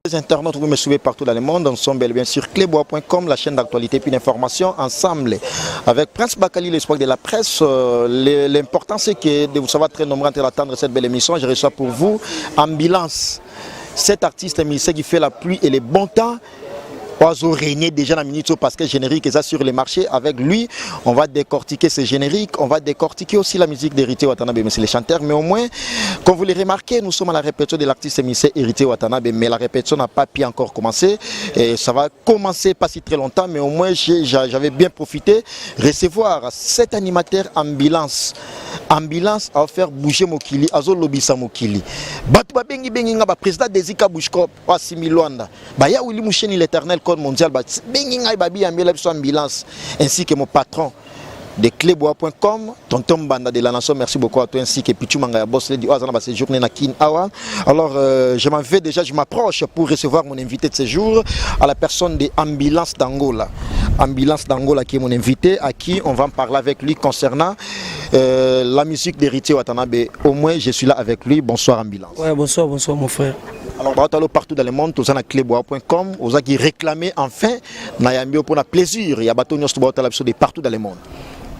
Les internautes, vous me suivez partout dans le monde, nous sommes bien sûr clébois.com, la chaîne d'actualité puis d'information ensemble. Avec Prince Bakali, l'espoir de la presse, l'important c'est que de vous savoir très nombreux en attendre cette belle émission. Je reçois pour vous Ambulance, cet artiste musicien qui fait la pluie et les bons temps. Oiseau régné déjà dans la minute parce que générique est ça sur les marchés. Avec lui, on va décortiquer ces génériques, on va décortiquer aussi la musique d'Héritier Watanabe, mais c'est les chanteurs. Mais au moins, comme vous l'avez remarqué, nous sommes à la répétition de l'artiste musicien Héritier Watanabe, mais la répétition n'a pas pu encore commencer. Et ça va commencer pas si très longtemps, mais au moins j'avais bien profité recevoir cet animateur Ambulance. Ambulance a faire bouger Mokili, Azo Lobisa Mokili. Batouba Bengi Bengi Ngaba, président des Zika Bouchkop, Wasimi Luanda. Baya Willy Moucheni l'éternel code mondial, Bengi Ngai Babi Ambulance, ainsi que mon patron de clébois.com, tonton Banda de la Nation, merci beaucoup à toi, ainsi que Pichu Manga Boss Lady Oazana, bah, ces journées na Kin Awa. Alors, je m'en vais déjà, je m'approche pour recevoir mon invité de ce jour, à la personne de Ambulance d'Angola. Ambulance d'Angola qui est mon invité, à qui on va en parler avec lui concernant la musique d'Héritier Watanabe. Au moins, je suis là avec lui. Bonsoir Ambulance. Ouais, bonsoir mon frère. Alors, partout dans le monde, tous à clébois.com, aux qui réclament enfin, Nayambio pour le plaisir, il y a partout dans le monde.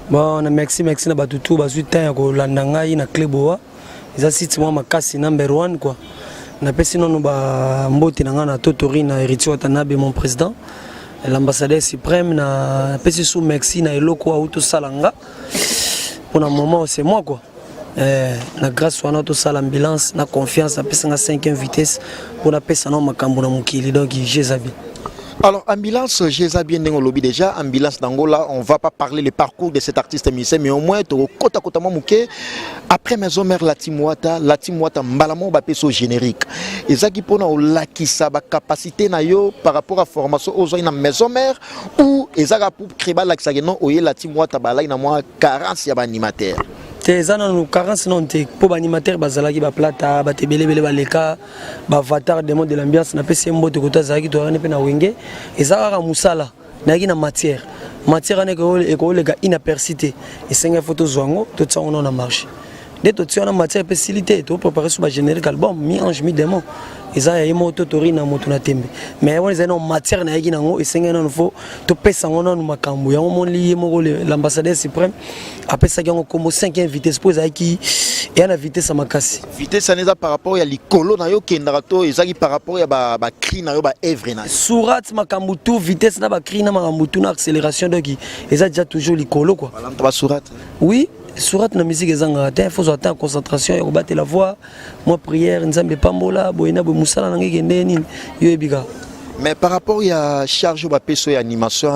Bon, merci na batutu bazuta ya kolanda ngai na Clébois. Eza site moi makasi number 1 quoi. Na pesi nono ba mboti na ngana totori na Héritier Watanabe mon président. L'ambassadeur suprême na pesi sous merci na eloko auto salanga. Pour un moment c'est moi quoi. Na grâce à notre salle ambulance, na confiance, na pesi na 5e vitesse pour na pesa na makambo na mukili donc Jézabi. Alors, Ambulance, j'ai bien dans le lobby déjà. Ambulance d'Angola, on ne va pas parler le parcours de cet artiste musicien, mais au moins, après Maison Mère Latimwata Mbalamo va passer au générique. Et ça qui pour la capacité par rapport à la formation aux gens Maison Mère ou et ça pour créer l'accent au Latimwata balai na moi 40 animateurs. Tezana no 40 non te pour animateur bazalaki ba plata ba tebele bele baleka ba avatar de monde de l'ambiance na pese mbote kota zaki to rane pe na wenge ezaka musala na ki na matière ane ko le ga inapercité et 5 photos zwango tout ça on a marché dès tout ça on a matière facilité to préparer sur ba générique album mi ange mi démon eza ya moto tori na moto na tembe mais on ezana matière na ki nango et 5 non faut to pesa ngona no makambo ya mon lié moko l'ambassadeur suprême après ça on comme 5e vitesse pour qui et à la vitesse à makasi vitesse ça n'est pas par rapport à l'icolo na yo kendato ezaki par rapport à ba cri na yo ba evre na surat makambo tout vitesse na ba cri na makambo tout na accélération donc eza déjà toujours l'icolo quoi ba surat oui surat na musique ezanga il faut attendre concentration et battre la voix moi prière nzambe pambola boyena bo musala na ngeke ndeni yo ebika. Mais par rapport à charge de peso et animation,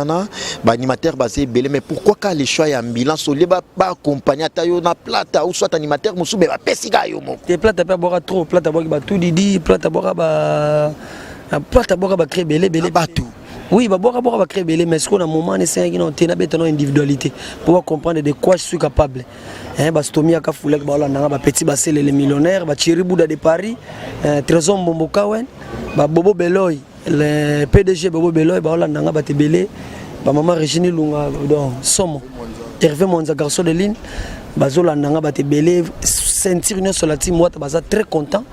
animateur basé belé. Mais pourquoi quand les choix et ambulance au lieu pas accompagner tayo na plata ou soit animateur musu be ba pesiga yo mo. Te plata pas boire trop, plata boire ba tout didi, plata boire ba créer belé ba tout. Oui, ba boire ba créer belé mais ce qu'on a moment c'est qui non tena beto individualité pour comprendre de quoi je suis capable. Ba stomi aka fulek ba la ba petit ba c'est les millionnaires, ba Chiribuda de Paris, Trésor Mbomboka wen, ba Bobo Beloy. Le PDG Bobo Beloy ba Hollanda ba tebele ba maman Régine Lunga donc somo Hervé Monza garçon de ligne ba Zolanda ba tebele sentir une sur la team moi ba très content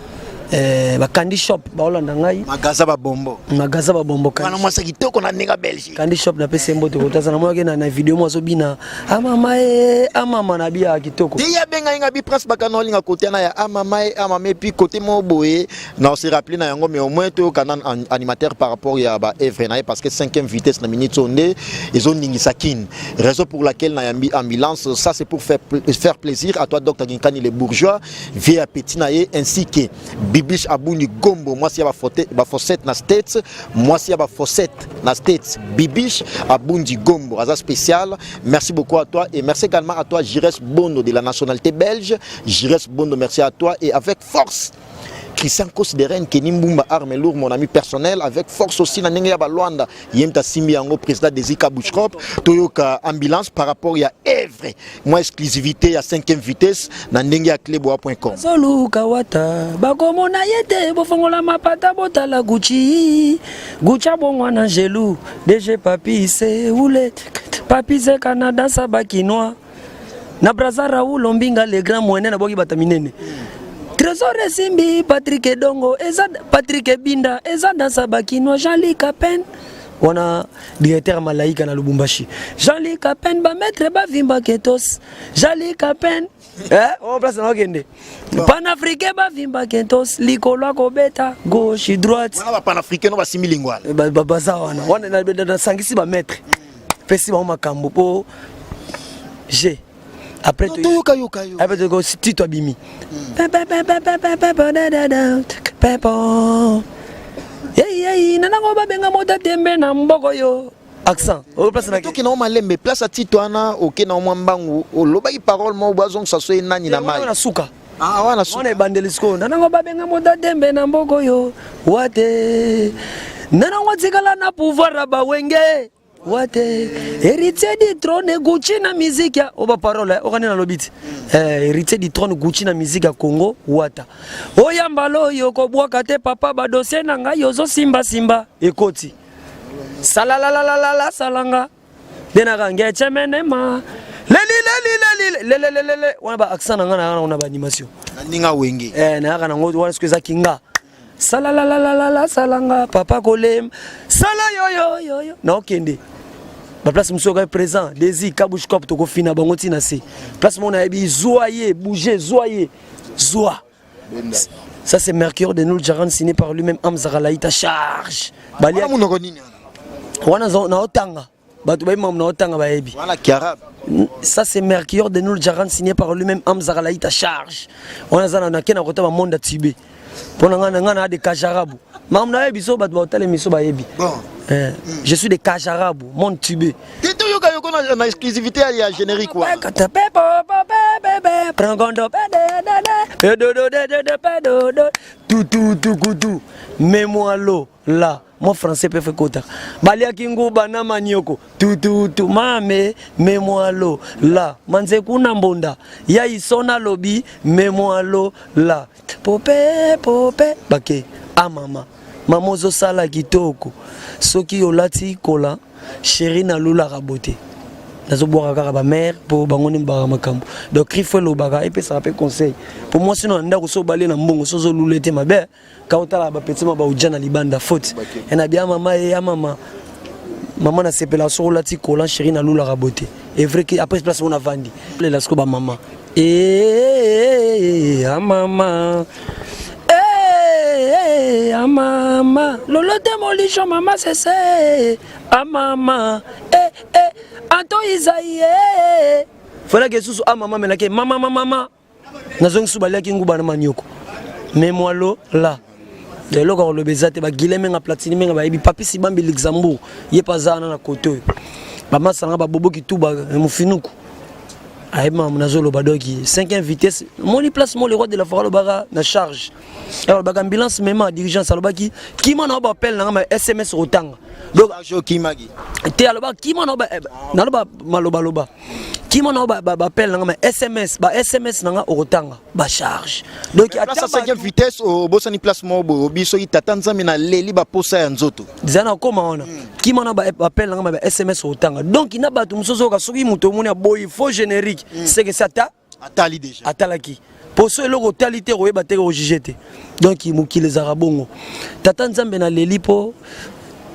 ba Candy Shop ba Hollanda ngai magaza ba bombo kana mwasa kitoko na nenga Belgique Candy Shop na pese mbote kotaza na moya na video mo zo bina amama na bia kitoko dia benga inga bi prince bakano linga côté na ya amama puis côté mo boye na se rappeler na yango mais au moins to kana animateur par rapport ya ba evre na parce que 5e vitesse na minute onde ils ont ningisa kin raison pour laquelle na yambi ambulance ça c'est pour faire plaisir à toi docteur Ginkani les bourgeois via petit naé ainsi que Bibiche Abouni Gombo, moi si y a ba fossette na States, moi si y a ba fossette na States, Bibiche Abouni Gombo, Aza spécial. Merci beaucoup à toi et merci également à toi Jires Bondo de la nationalité belge. Jires Bondo, merci à toi et avec force. Christian Kosderen Kenimbumba arme lourd mon ami personnel avec force aussi na ndenge ya Luanda yemta simbi yango président des Zika Bouchkop Toyoka ambulance par rapport à Evre moi exclusivité à 5e vitesse na ndenge ya clébois.com Zolu kawata bakomona yete bofongola mapata botala Gucci bongo na Angelou DG Papi c'est oule Papi c'est Canada sabakinois na Brazza Raoul Lombinga les grands moyens na boki bataminene Trésor Simbi, Patrick Dongo, Patrick Binda, Eza Sabakino, Jean-Luc Capen. On a directeur Malaïka na Lubumbashi. Jean-Luc Capen, ba maître ba vimba ketos. Jean-Luc Capen, on place na okende. Panafricain ba vimba ketos, likolo ko beta, gauche droite. Wana ba panafricain no ba similingual. Ba za wana. Wana na sangisi ba maître. Pesi ba makambo po G. Après tu après tu go si toi bimi. Hey, nanango babenga moda tembe na mboko yo. Accent. O place na ki na malembe place a titwana oke na mwambangu o loba ki parole mo bazong sa so nani na mai. Wana suka. Ah wana suka. Wana bandelisko. Nanango babenga moda tembe na mboko yo. Wate. Nanango tsikala na pouvoir ba wenge. Wate. Héritier du trône Gucci na musique ya oba parole o kanena lobiti. Héritier du trône Gucci na musique ya Congo wata. Oyambalo yoko bwaka te papa ba dossier na ngai yozo simba ekoti. Salala salanga. Benaka ngeche menema. Lele wana ba accent nga na ona ba animation. Ninga wenge. Na kana ngo wana sikuza kinga. Salala salanga papa kolem. Sala yo. Na okende. La place monsieur est présent, Désir, Kabouchkop, Toko Fina, Bangoti Nasi. Place mon aïbi, zoyer, bouger, zoyer, zoa. Ça c'est Mercure de nous, Jaran signé par lui-même, Amzara Laïta charge. Balia Monogonini. Wana na otanga. Batouba mam na otanga baebi. Voilà Kiarab. Ça c'est Mercure de nous, Jaran signé par lui-même, Amzara Laïta charge. On a zana na kena kota ba monde Tibé. Pour ngana de Kajarabu. Mam na ebi so bat ba hôtel miso baebi. Bon. Je suis de Kajarabou, mon tubé. Tu as une exclusivité à la générique. Tout. Mets-moi l'eau, là. Mon français peut faire kota. Balia kingu bana manioko. Tout. Mame, mets-moi l'eau, là. Manzeku nambonda. Ya isona lobby, mets-moi l'eau, là. Popé. Baké. Ah maman. Mamozo sala kitoko. Soki olati kola, chéri na lula raboté. Nazo boire kaka ba mère pour bangoni mbara makambo. Donc rifo lo baka et puis ça rappelle conseil. Pour moi sinon nda ko so balé na mbongo so zo lulete mabe. Ka otala ba petit ma ba ujana libanda faute. Et na bien maman et mama. Maman na sepela so olati kola chéri na lula raboté. Et vrai que après place on a vendu. Les lasko ba maman. Maman. Mama, lolo démolition, maman, c'est maman, Anto Isaïe. Fallait que sous maman, mais là, maman, Nazong Soubalia qui ngouba na manioko. Mets-moi l'eau là. Les locaux le bezate, ba guillemets à platine, mais ba ibi papi si bambi Luxembourg. Yé pas ça na côté. Maman, ça n'a pas bobo qui tout ba moufinoukou. Aïma Mnazolo Badoki, 5e vitesse, mon place, mon le roi de la forêt, le baga, na charge. Alors, baga ambulance, même dirigeant Salobaki, qui m'en a appelé dans SMS au tang. Donc, qui m'a dit, qui m'en a maloba. Qui m'en a appelé dans SMS, SMS au tang, ba charge. Donc, à sa 5e vitesse, au Bossani place Mobo, Biso, Tatanza, Mina, Leli, Baposa et Nzoto. Zana, comment on a qui m'en a appelé dans SMS au tang. Donc, il n'a pas tout ce qui m'a boy, faux générique. C'est que ça t'a Atali déjà. Atalaki. Pour ceux qui ont talité, ils ont été donc ils ont les Arabongo. Tatan Zambe na leli po.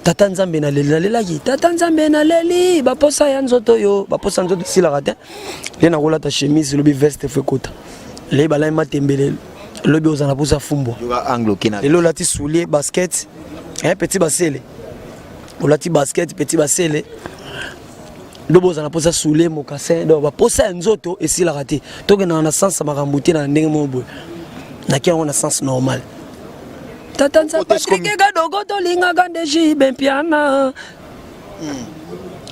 Tatan Zambe na leli. Tatan Zambe na leli. Baposa yanzoto yo. Baposa yanzoto si la ratin. Il y a une chemise, le veste fait côté. Les balais matembele. Le bios en a poussé à fumbo. Et le lati soulier, basket. Un petit basset. Le lati basket, petit basset. Lobo za na posa soule mokase do ba posa nzoto esi la raté to ke na sens makambuti na ndenge mobo na kia on a sens normal tatanza Patrick Gadogo to linga gande jibe piana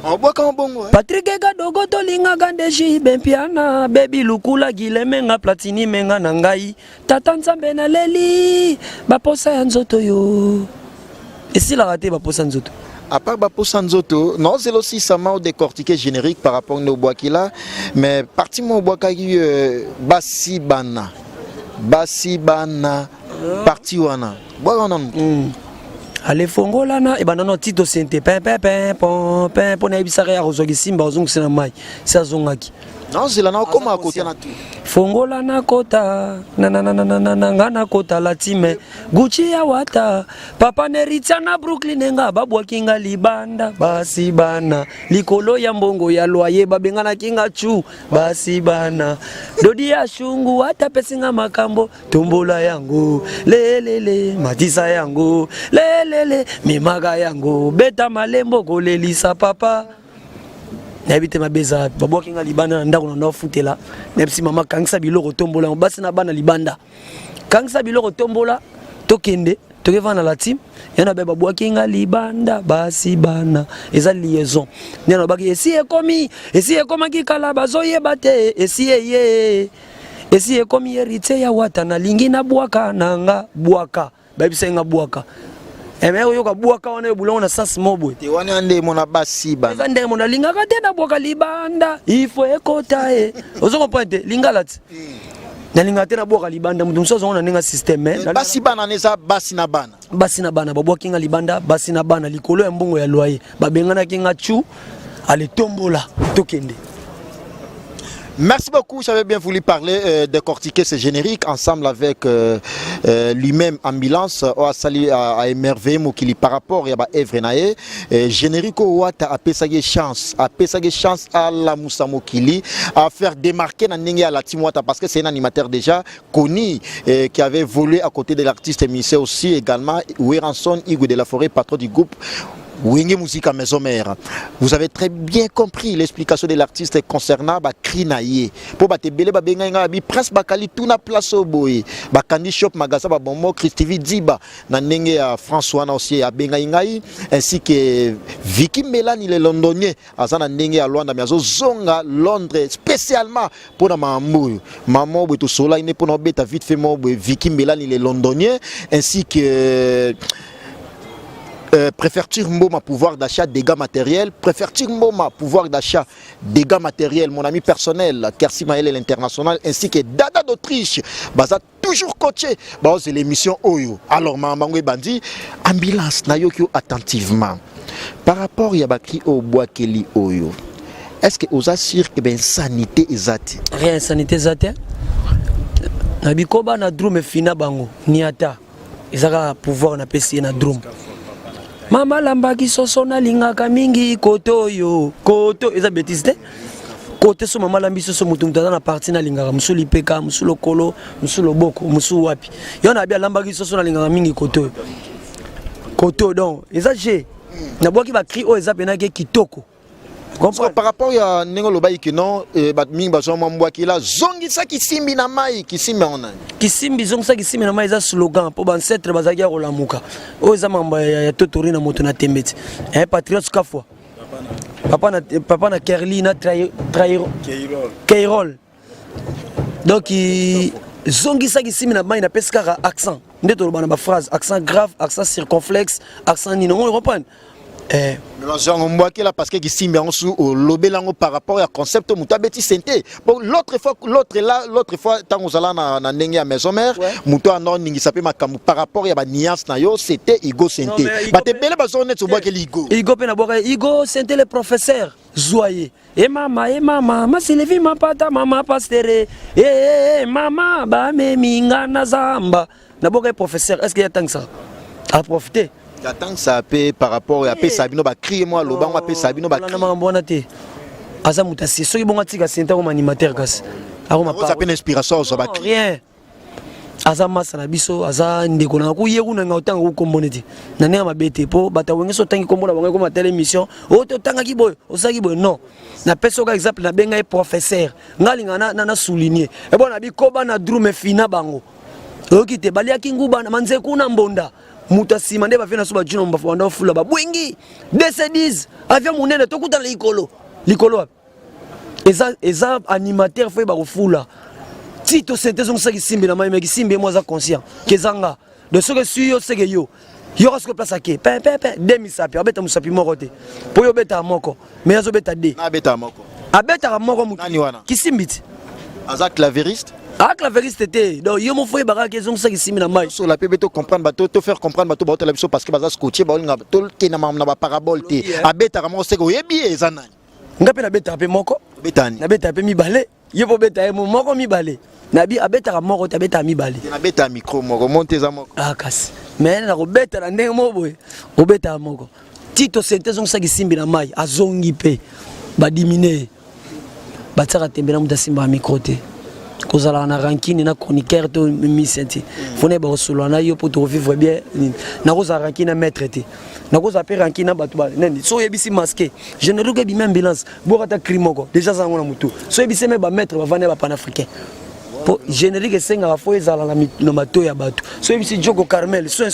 Oboka mbongo Patrick Gadogo to linga gande jibe piana baby lukula gileme nga platini menga na ngai tatanza bena leli ba posa nzoto yo esi la raté ba posa nzoto. À part Baposa Nzoto, non, c'est aussi ça m'a décortiqué générique par rapport à nos bois qu'il a, mais parti mon bois qui Basibana, parti wana, bois on a. Allez fongo lana et banano tito sente pon na ibisaka ya rozogi simba ozungu sena mai sa zongaki Non, c'est là comment à côté na tout. Fongola na kota na kota la time Gucci ya wata papa neritsa na Brooklyn nga babwa kinga libanda basi bana likolo ya mbongo ya loyer babengana kinga chu basi bana dodi ya shungu wata pesinga makambo tumbola yangu lelele matisa yangu lelele mimaga yangu beta malembo kolelisa papa Nabite mabeza babwaki nga libanda ndako na nofutela nepsi mama kangisa biloko tombola basi na bana libanda kangisa biloko tombola tokende tokevana la team yana be babwaki nga libanda basi bana eza liaison nena baki esi ekomaki kala bazoyeba te esi ekomi héritier ya wata na lingi na bwaka nanga bwaka babisenga bwaka mais oyoka bwaka wana ebulongo na sens mobwe te wana ande mona basi bana eza ndenge mona lingaka te na bwaka libanda ifo ekota ozo comprendre lingala ti na linga te na bwaka libanda mutu mosusu azongo na ndenge systeme basi bana neza basi na bana babwaki nga libanda basi na bana likolo ya mbongo ya loyer babenganaki nga chu ale tombola tokende. Merci beaucoup, j'avais bien voulu parler, décortiquer ce générique ensemble avec lui-même Ambulance, à émerveiller Mokili par rapport à Evrenae. Générique Ouata a pesagé chance à la Moussa Mokili à faire démarquer Nanenge à la Timouata parce que c'est un animateur déjà connu qui avait volé à côté de l'artiste émissé aussi également, Weranson Igou de la Forêt, patron du groupe Wenge Musique à Maison Mère. Vous avez très bien compris l'explication de l'artiste concernant Krinaye. Pour Batebele Babenga bi Prince Bakali tout na place au boy. Bakandi Shop Magasa Babombo Christivi Diba Nanenge à François aussi à Bengaingai ainsi que Vicky Melanie les Londoniens Azana Nenge à Luanda Miazo Zonga Londres spécialement pour Mamou. Maman tout cela il n'est pour nos bêta vite fait mon Vicky Melanie les Londoniens ainsi que préfère-tu Mboma pouvoir d'achat dégâts matériels, préfère-tu Mboma pouvoir d'achat dégâts matériels, mon ami personnel Kersi Maël l'international ainsi que Dada d'Autriche baza toujours coaché c'est l'émission Oyo. Alors Mamangwe Bandi Ambulance na yokyo attentivement par rapport ya bakri au bois Kelly Oyo, est-ce que vous assurez que ben sanité ezati rien sanité ezati na bikoba na drum fina bango ni ata ezaka pouvoir na pesi na drum Mama lambaki soso na lingaka mingi koto yo koto eza bêtise te kote so mama lambi soso mutu mutana na parti na lingaka musuli peka musulo kolo musulo boko musu wapi yona bia lambaki soso na lingaka mingi koto donc eza je na boki ba cri o eza penake kitoko. Par rapport à Nengolo Baï que non, Batming Bazoma Mbouakila, Zongi sa qui simbi na mai, qui simbi en an. Qui simbi zong sa qui simbi na mai, c'est un slogan pour ancêtre Bazagia Olamuka. Oza mamba ya totori na moto na tembeti. Un patriote kafwa. Papa na Kerli na Keirol. Donc zongi sa qui simbi na mai na pescara accent. Ndeto ba na ba phrase accent grave, accent circonflexe, accent nino, on reprend. Parce que Simbi au lobelango par rapport à concept mutabeti sente. Bon l'autre fois tant aux allons na ndenge à maison mère, muto anon ningi sapé makamu par rapport à ba nuance na yo c'était Igo Sente. Ba te bele bazo net so bois que Igo. Igo pe na bois Igo Sente le professeur Zoyer. Et maman, ma Sylvie ma pata mama pastere. Maman ba me minga na zamba. Na bois professeur, est-ce qu'il y a tant que ça à profiter? J'attends que ça paie par rapport à Sabino, crier moi, le banc à Sabino, Asa mutasi, ceux qui vont attirer c'est un animateur. Ça peut une inspiration, ça va rien. Asa masana biso, asa ndekona ku yeru na ngauta ku komboneti. Na ne ma bete po bata wenge so tangi kombola bango comme telle émission. O to tanga ki boy, o sa ki boy non. Na peso ka exemple na benga professeur. Ngalinga na souligner. E bon na bi koba na drum fina bango. Okite bali akinguba na manze kuna mbonda. Mutasima nde bafena so ba jino mbafu wanda fula ba bwengi DC10 avion munene tokuta likolo eza animateur fe ba fula tito synthèse ngisa kisimbi na mai kisimbi moi za conscient kezanga de ce que suyo sege yo rasko place ake pe demi sapi abeta musapi moko te po yo beta moko mais azo beta de na beta moko abeta moko mutu kisimbi aza clavériste. Ah, clavériste était. Donc, il y a mon frère qui est qui s'est mis dans la sur la PB, comprendre, te faire comprendre, parce que Baza Scotché, tout qui n'a pas parabole, à bête à ramasser, et bien, Zana. ngape na beta pe moko betani na beta pe mibale yepo beta e moko mibale na bi abeta ka moko tabeta mibale na beta micro moko monteza moko ah kasi mais na ko beta na ndenge mo boy obeta moko tito synthèse on saki simbi na mai azongi pe ba diminuer ba tsaka tembe na muta simba micro te kozala na rankine na chroniqueur to misenti fone ba solo na yo pour vivre bien na koza rankine maître te na koza pe rankine na batu ba nani so yebisi masqué je ne regarde même ambulance bokata crimoko déjà ça ngona mutu so yebisi me ba maître ba vane ba panafricain pour générique senga ba fo ezala na mato ya batu so yebisi Joko Carmel soin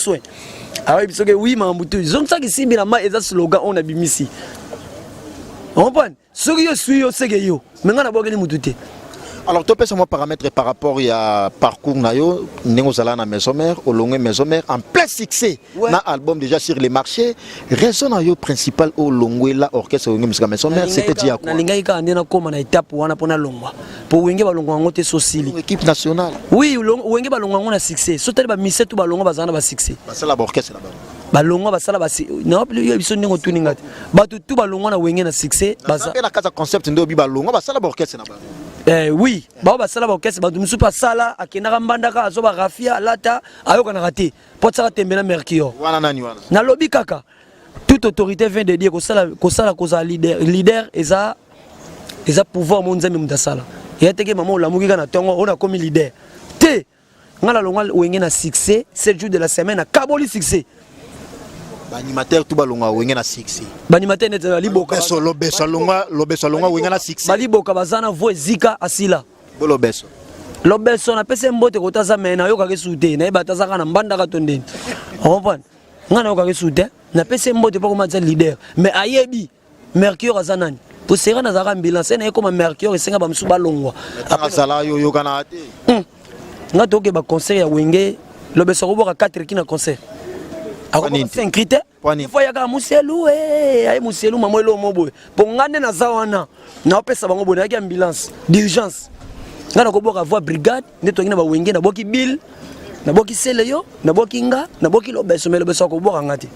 ah yebisi que oui ma mutu zonsa ki simbi na ma eza slogan on abimisi on comprend ce que yo suis yo sege yo menga na bokeli mutu te. Alors, tu peux savoir paramètres par rapport à parcours nayo, Nengozala na maison mère, Olongwe maison mère, en plein succès. Ouais. Na album déjà sur les marchés. Raison nayo principal Olongwe la orchestre Olongwe musique maison mère, c'était dit à quoi? Na linga ika andena koma na étape wana pona longwa. Pour wenge ba longwa ngote sosili. Équipe nationale. Oui, wenge ba longwa ngona succès. So tali ba misetu ba longwa bazana ba succès. Ba sala ba orchestre là-bas. Ba longwa ba sala ba non plus yo biso ndingo tuninga. Ba tout ba longwa na wenge na succès. Ba sa na casa concept ndo bi ba longwa ba sala ba orchestre là-bas. Oui, ba sala ba orchestre ba dumusu pa sala akenaka mbandaka azoba rafia lata ayoka na raté. Potsa tembena Mercure. Wana nani wana. Na lobby kaka. Toute autorité vient de dire que ça la leader eza pouvoir mon nzambe mudasala. Et ateke maman la mukika na tongo on a comme leader. Te ngala longa wenge na succès 7 jours de la semaine na kaboli succès. Animateur tout balonga wenge na succès. Animateur net liboka. Lobeso longa wenge na succès. Baliboka bazana vo zika asila. Lobeso. Lobeso na pese mbote kotaza mena yoka ke soute na bataza kana mbanda ka tondeni. On comprend. Ngana yoka ke soute na pese mbote pas comment leader mais ayebi Mercure azanani. Pour serra na zaka ambulance na comme Mercure senga ba msuba longwa. Après sala yo yoka na ate. Ngato ke ba concert ya wenge Lobeso ko boka 4 kina concert. Ako 5 critères. Il faut yaka muselu ay muselu mamwelo mobo. Pour ngane na zawana na opesa bango bona ya ambulance d'urgence. Ngana ko boka voix brigade neto ngina ba wenge na boki bill na boki seleyo na boki nga na boki Lobeso mais Lobeso ko boka ngati.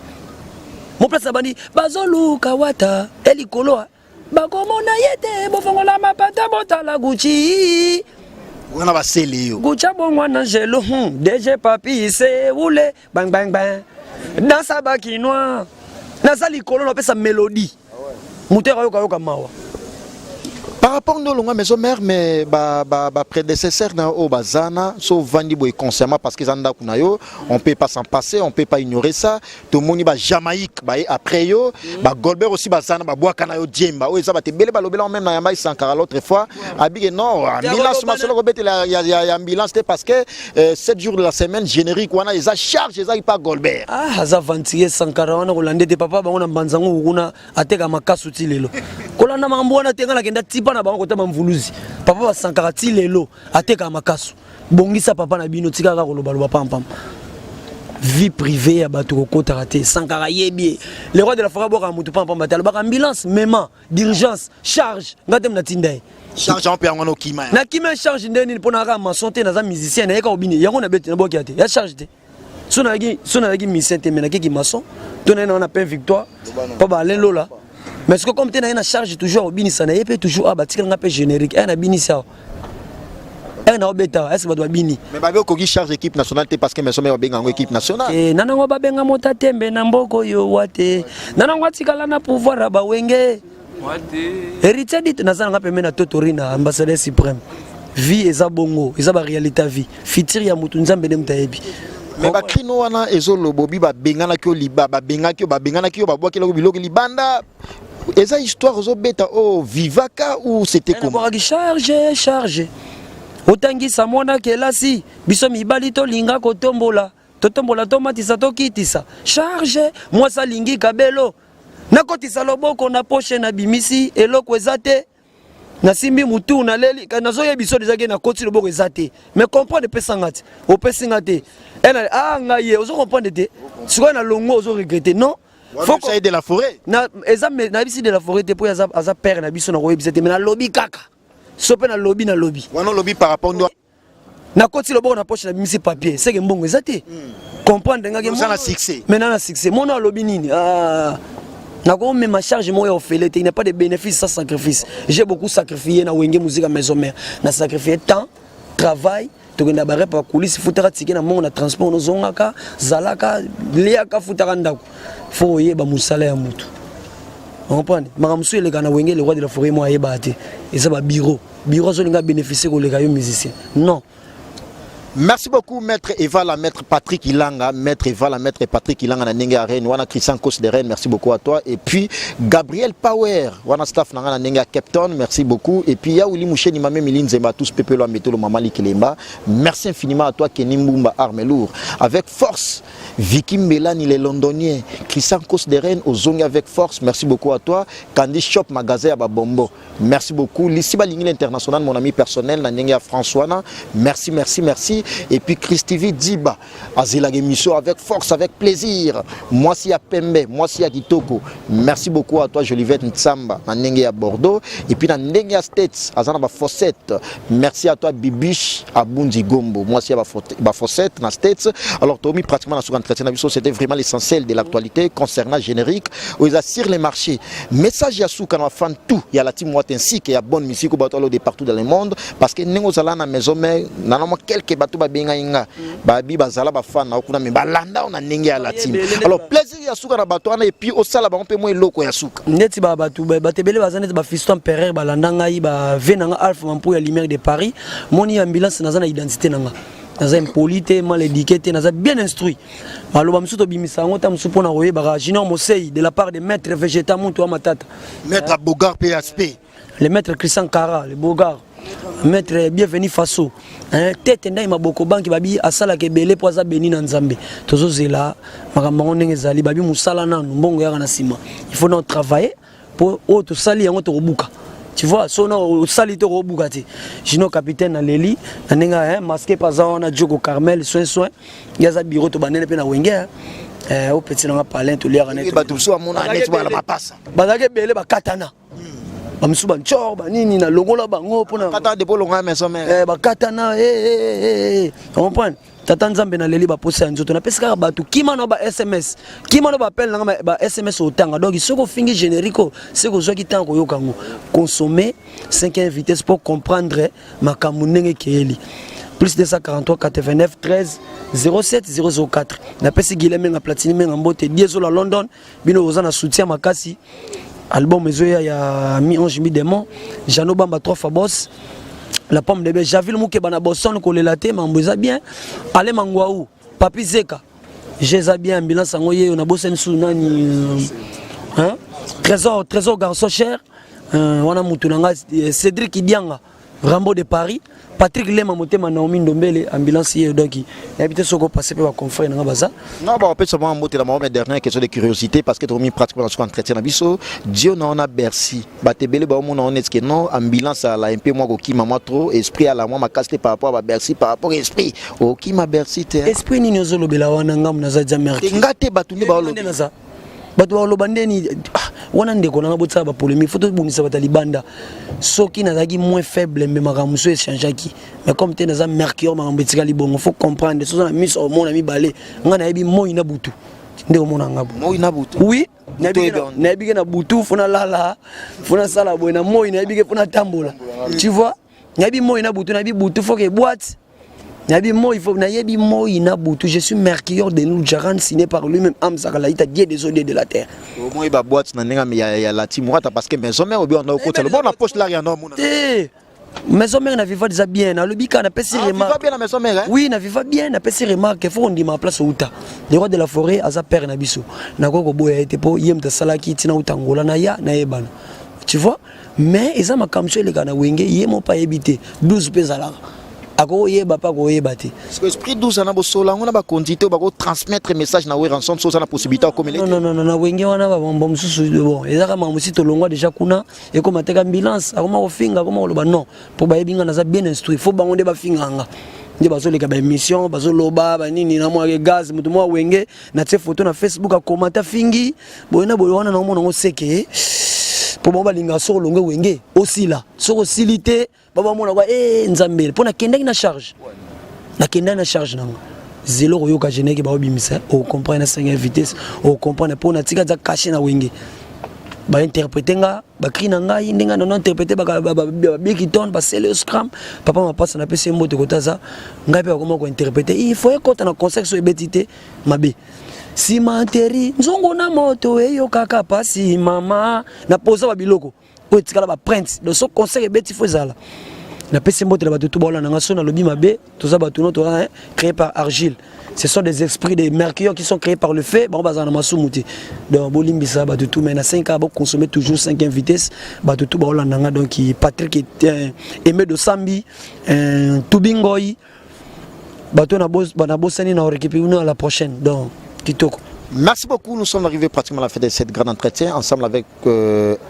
Mon place bani bazoluka wata elikolo bakomona yete bofongola mapata botala Gucci. Wana ba seleyo. Gucci bongo na jelo DG papi se roule bang bang bang. Dans sa baki noir. Na sali kolo na pesa mélodie. Mutera yoka mawa. Par rapport à nos maison mère, mais prédécesseur na o bazana, so vandi boy consciemment parce que zanda kunayo, on peut pas s'en passer, on peut pas ignorer ça. Tout le monde ba Jamaïque, ba après yo, ba Goldberg aussi bazana, ba bois kanayo Djemba. Oh ça ba te bele ba lobela même na yamba Sankara l'autre fois. Abige non, ambulance ma solo robete la ambulance parce que 7 jours de la semaine générique wana ils a charge ils a pas Goldberg. Ah, za vantier Sankara wana kolande te papa ba ngona mbanzango kuna ateka makasu ti lelo. Kolanda mambo wana tengala kenda tipa na bango kotama mvuluzi papa ba Sankara ti lelo ateka makasu bongisa papa na bino tika ka koloba loba pam vie privée ya bato kokota raté Sankara yebi le roi de la forêt boka mutu pam batala ba ambulance mema d'urgence charge ngatem na tindai charge en pe ngona okima na kima charge ndeni pona ka maçon te na za musicien na yeka obini yango na beti na boki ate ya charge te sona yaki musicien te mena ki maçon to na pain victoire pa ba lelo la. Mais ce que comme tu as une charge toujours au bini, ça n'a pas toujours à bâtir un peu générique. Un bini ça. Un obéta, est-ce que tu as bini? Mais bah vous charge équipe nationale parce que mes sommets ont bien en équipe nationale. Eh, nana wa babenga mota tembe na mboko yo wate. Nana wati kala na pouvoir aba wenge. Wate. Héritier dit nazana ngape mena totorina ambassadeur suprême. Vie eza bongo, eza ba réalité vie. Fitir ya mutu nzambe dem tayebi. Mais ba krino wana ezolo bobi ba bengana ki liba ba bengana ki ba boki lo biloko libanda. Eza histoire zo beta o vivaka ou c'était comment? Charge. Otangi samona kelasi biso mibali to linga ko tombola tomatisa to kitisa. Charge moi sa lingi kabelo. Na kotisa loboko na poche na bimisi eloko ezate. Na simbi mutu na leli nazo ya biso déjà na koti loboko ezate. Mais comprendre pesa ngati. O pesa ngati. Ngaye ozo comprendre te. Siko na longo ozo regretter non. Faut que ça aide de la forêt. Na bisi de la forêt te pour aza père na biso na ko ebisete mais na lobby kaka. Sope na lobby. Wana lobby par rapport na koti loboko na poche na bimisi papier. C'est que mbongo ezate. Comprendre ngaki mo na succès. Mais na succès. Mona lobby nini? Nako mais ma charge moi au fait, il n'y a pas de bénéfice sans sacrifice. J'ai beaucoup sacrifié na wenge musique à maison mère. Na sacrifié temps, travail, to genda bare pa coulisse futara tiki na mon na transport no zongaka, zalaka, liaka futara ndako. Faut yeba musala ya mutu. On comprend? Maramusu le kana wenge le roi de la forêt moi yeba ate. Et ça ba bureau. Bureau zo linga bénéficier ko le gayo musicien. Non. Merci beaucoup, maître Eva, la maître Patrick Ilanga, maître Eva, la maître Patrick Ilanga, na Nenga Rennes, wana Christian Kos de Rennes, merci beaucoup à toi. Et puis Gabriel Power, wana staff na Nenga Captain, merci beaucoup. Et puis Yaouli Mouché Nimame Milin Zemba, tous Pepelo Ametolo Mamali Kilemba, merci infiniment à toi, Kenny Mbumba Arme Lourd. Avec force, Vicky Mbelani, les Londoniens, Christian Kos de Rennes, Ozongi avec force, merci beaucoup à toi. Candy Shop Magasin à Babombo, merci beaucoup. Lissi Balingil International, mon ami personnel, na Nenga François, merci, merci, merci. Et puis Christivi Diba, Azela Gemisho avec force, avec plaisir. Moi si à Pembe, moi si à Kitoko. Merci beaucoup à toi Jolivette Ntsamba, à Nengue à Bordeaux. Et puis à Nengue à States, à Zanaba Fossette. Merci à toi Bibiche, à Bundi Gombo. Moi si à Fossette, à States. Alors Tommy, pratiquement dans ce entretien, c'était vraiment l'essentiel de l'actualité concernant générique. Où ils assurent les marchés. Message Yassou quand on fait tout. Il y a la team ainsi qu'il y a bonne musique de partout dans le monde. Parce que nous allons à la maison, mais nous avons quelques bateaux benga inga babi bazala bafana okuna me balanda on ndenge ya la team. Alors plaisir ya suka na bato wana et puis au sala ba on peut moins loko ya suka ndeti ba batu ba tebele bazana ba fiston Pereira balanda ngai ba venanga Alpha Mampo ya Lumière de Paris moni ambulance nazana identité nanga naza impolite mal éduqué naza bien instruit maloba msuto bimisa ngota msupo na roye ba Junior Mosei de la part de maître végétal Muntu Matata maître Bogart PSP le maître Christian Kara le Bogart maître bienvenu Faso tête ndai maboko banki babi asala ke belé poza beni na nzambe tozo zela makambo ndenge zali babi musala nanu mbongo yaka na sima il faut non travailler pour auto sali yango to robuka tu vois so no sali to robuka ti jino capitaine na leli na nenga masqué paza na Djoko Carmel soin yaza bureau to banene pe na wenge au petit na palin to liaka net ba tout so amona net ba la papa bazake belé bakatana bamisuba nchor banini na longola bango pona kata de bolonga maison mère bakatana comprendre tata nzambe na leli ba posa nzoto na pesika batu kima no ba SMS kima no ba appel na ba SMS otanga donc soko fingi générique soko zo ki tango yokango consommer 5e vitesse pour comprendre makambo ndenge keli plus 243 89 13 07 004 na pesi Guilhem na platine menga mbote dieso la London bino oza na soutien makasi album Ezoya ya mi-ange mi-démon Jano Bamba 3 fois boss la pomme de bête Javil Mouke bana bosson ko le laté mamboza bien ale mangwaou Papi Zeka jeza bien ambulance ngoye na bossen sou nani hein trésor garçon cher wana mutu nanga Cédric Idianga Rambo de Paris Patrick Lema Motema Naomi Ndombele ambulance hier donc il habite soko passer par confrère na baza non bah on peut seulement monter la mais dernière question de curiosité parce que tu mis pratiquement dans ce entretien na biso Dieu na on a Bercy batebele ba on on est que non ambulance à la un peu moi ko ki mama trop esprit à la moi ma casse par rapport à Bercy par rapport esprit o ki ma Bercy te esprit ni nyozo lobela wana ngam na za jamerki ngate batu ni ba lo bato ba lobandeni wana ndeko na botsa ba polémique photo bonisa ba talibanda soki nazaki moins faible mais makamuso échangeaki mais comme te naza mercure makambetika libongo faut comprendre so na miso mon ami balé ngana yebi moi na butu ndeko mona ngabo moi na butu oui na yebi na butu fona lala fona sala boina moi na yebi fona tambola tu vois na yebi moi na butu faut que boîte Nabi Mo, il faut Nabi Mo Inabutu. Je suis mercure de nous, Jaran signé par lui-même. Amzakala, il t'a dit désolé de la terre. Au moins il va boîte il y a la team parce que maison mère on a au côté le bon la poche là il y en a maison mère n'a vivre déjà bien. Le bika n'a pas si remarque. Va bien la maison mère. Oui, n'a vivre bien, n'a pas si remarque. Il faut on dit ma place au Uta. Le roi de la forêt a sa père Nabiso. N'a quoi que boya était pour yem de salaki tina utangola na ya na ebana. Tu vois? Mais ils ont ma kamche les gars na wenge yemo pas éviter 12 pesalara. Ako yeba pa ko yeba te parce que esprit douce na bosola on a ba quantité ba ko transmettre message na we ranson so na possibilité comme non na wenge wana ba bombo mususu bon ezaka mamusi to longwa déjà kuna et comme ateka ambulance akoma ofinga akoma loba non pour ba yebinga na za bien instruit faut ba onde ba finganga nde bazoleka ba émission bazoloba ba nini na mwa gaz mutu mwa wenge na tse photo na Facebook a commenter fingi boyena boyona na mona ngo seke pour moi balinga sur longue wenge aussi là sur oscillité baba mona kwa nzambele pona kendaki na charge na kendaki na charge nanga zelo royoka jeneki ba obimisa o comprendre na 5 vitesse o comprendre pona tika za cacher na wenge interpréter nga bakri na ngai ndinga non interpréter ba biki ton ba c'est le scrum papa m'a passe na pese mbote kotaza ngai pe comment ko interpréter il faut écouter na contexte ebetité mabe si manteri nzongo na moto eyo kaka pasi mama na posa ba biloko o tikala ba prince de ce concert ebeti faut zala na pese mbote la batutu ba na ngaso na lobi mabe toza batuno to créé par argile. Ce sont des esprits, des mercures qui sont créés par le fait. Bon, bazar na masumuti. Donc, bolimbisa batutu mais na 5 ans consommer toujours 5 vitesses. Batutu ba nanga donc Patrick est aimé de Sambi, Tubingoi. Batu na bosani na récupérer à la prochaine. Donc, kitoko. Merci beaucoup, nous sommes arrivés pratiquement à la fin de cette grande entretien, ensemble avec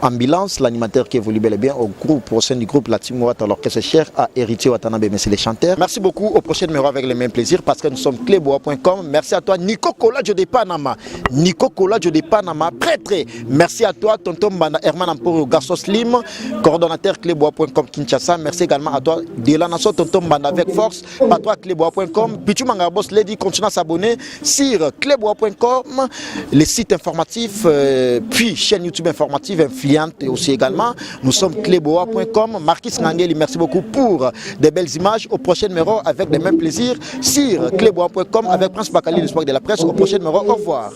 Ambulance, l'animateur qui évolue bel et bien au sein du groupe La Team Ouattara, l'orchestre cher à Héritier Watanabe, mais c'est les chanteurs. Merci beaucoup, au prochain numéro avec le même plaisir, parce que nous sommes clébois.com. Merci à toi, Nico Coladjo de Panama. Nico Coladjo de Panama, prêtre. Merci à toi, Tonton Banda Herman Amporo, Garçon Slim, coordonnateur clébois.com Kinshasa. Merci également à toi, Délanasso, Tonton Banda avec force, à toi, clébois.com. Pichu Mangabos, Lady, continue à s'abonner sur clébois.com. Les sites informatifs, puis chaîne YouTube informative, influente aussi également. Nous sommes cléboa.com. Marquis Nangeli, merci beaucoup pour des belles images. Au prochain numéro avec les mêmes plaisirs sur cléboa.com avec Prince Bakali, le sport de la presse. Au prochain numéro, au revoir.